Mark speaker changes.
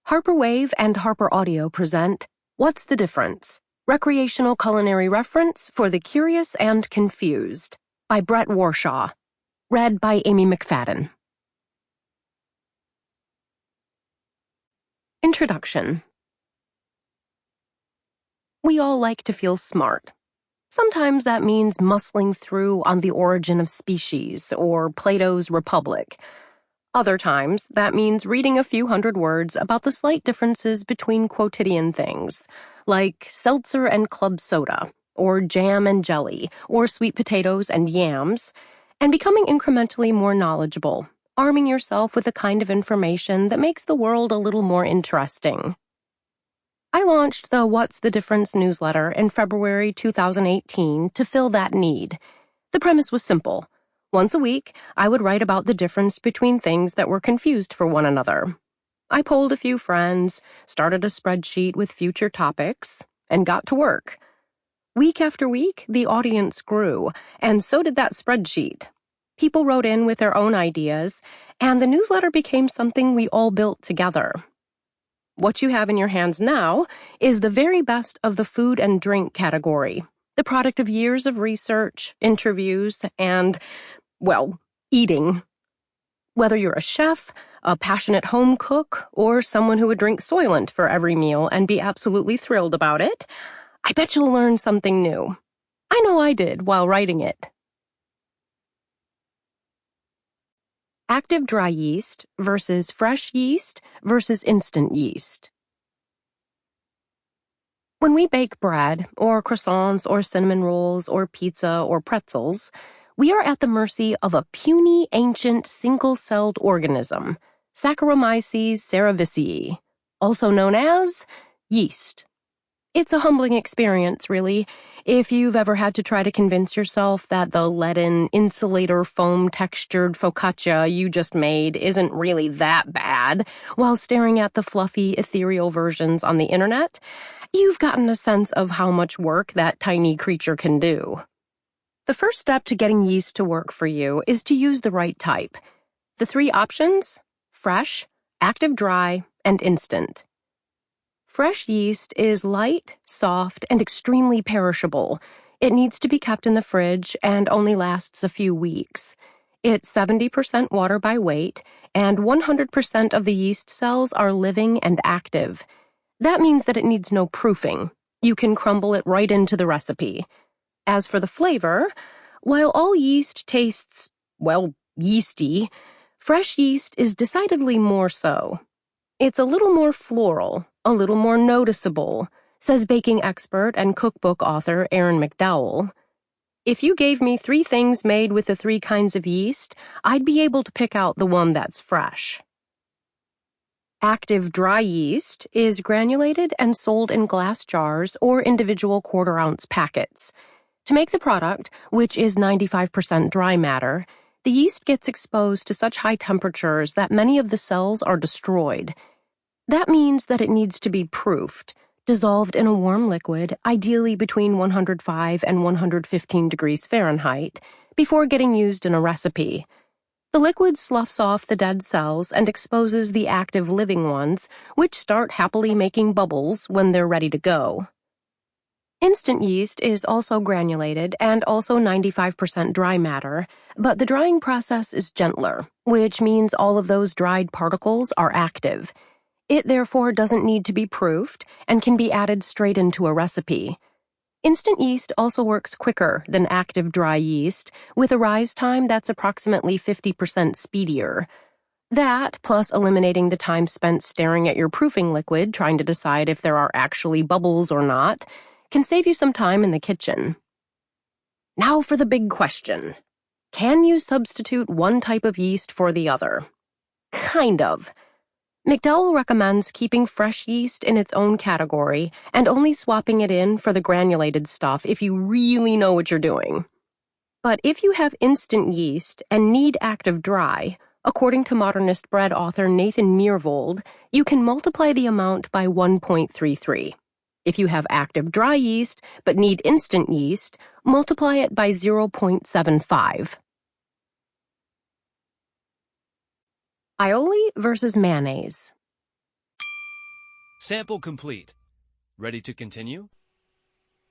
Speaker 1: Harper Wave and HarperAudio present What's the Difference? Recreational Culinary Reference for the Curious and Confused by Brette Warshaw. Read by Amy Mcfadden. Introduction. We all like to feel smart. Sometimes that means muscling through On the Origin of Species or Plato's Republic. Other times, that means reading a few hundred words about the slight differences between quotidian things, like seltzer and club soda, or jam and jelly, or sweet potatoes and yams, and becoming incrementally more knowledgeable, arming yourself with the kind of information that makes the world a little more interesting. I launched the What's the Difference newsletter in February 2018 to fill that need. The premise was simple. Once a week, I would write about the difference between things that were confused for one another. I polled a few friends, started a spreadsheet with future topics, and got to work. Week after week, the audience grew, and so did that spreadsheet. People wrote in with their own ideas, and the newsletter became something we all built together. What you have in your hands now is the very best of the food and drink category, the product of years of research, interviews, and, well, eating. Whether you're a chef, a passionate home cook, or someone who would drink Soylent for every meal and be absolutely thrilled about it, I bet you'll learn something new. I know I did while writing it. Active dry yeast versus fresh yeast versus instant yeast. When we bake bread, or croissants, or cinnamon rolls, or pizza, or pretzels, we are at the mercy of a puny, ancient, single-celled organism, Saccharomyces cerevisiae, also known as yeast. It's a humbling experience, really, if you've ever had to try to convince yourself that the leaden, insulator foam-textured focaccia you just made isn't really that bad, while staring at the fluffy, ethereal versions on the internet. You've gotten a sense of how much work that tiny creature can do. The first step to getting yeast to work for you is to use the right type. The three options: fresh, active dry, and instant. Fresh yeast is light, soft, and extremely perishable. It needs to be kept in the fridge and only lasts a few weeks. It's 70% water by weight, and 100% of the yeast cells are living and active. That means that it needs no proofing. You can crumble it right into the recipe. As for the flavor, while all yeast tastes, well, yeasty, fresh yeast is decidedly more so. It's a little more floral, a little more noticeable, says baking expert and cookbook author Erin McDowell. If you gave me 3 things made with the 3 kinds of yeast, I'd be able to pick out the one that's fresh. Active dry yeast is granulated and sold in glass jars or individual quarter-ounce packets. To make the product, which is 95% dry matter, the yeast gets exposed to such high temperatures that many of the cells are destroyed. That means that it needs to be proofed, dissolved in a warm liquid, ideally between 105 and 115 degrees Fahrenheit, before getting used in a recipe. The liquid sloughs off the dead cells and exposes the active living ones, which start happily making bubbles when they're ready to go. Instant yeast is also granulated and also 95% dry matter, but the drying process is gentler, which means all of those dried particles are active. It therefore doesn't need to be proofed and can be added straight into a recipe. Instant yeast also works quicker than active dry yeast, with a rise time that's approximately 50% speedier. That, plus eliminating the time spent staring at your proofing liquid trying to decide if there are actually bubbles or not, can save you some time in the kitchen. Now for the big question. Can you substitute one type of yeast for the other? Kind of. McDowell recommends keeping fresh yeast in its own category and only swapping it in for the granulated stuff if you really know what you're doing. But if you have instant yeast and need active dry, according to modernist bread author Nathan Myhrvold, you can multiply the amount by 1.33. If you have active dry yeast but need instant yeast, multiply it by 0.75. Aioli versus mayonnaise.
Speaker 2: Sample complete. Ready to continue?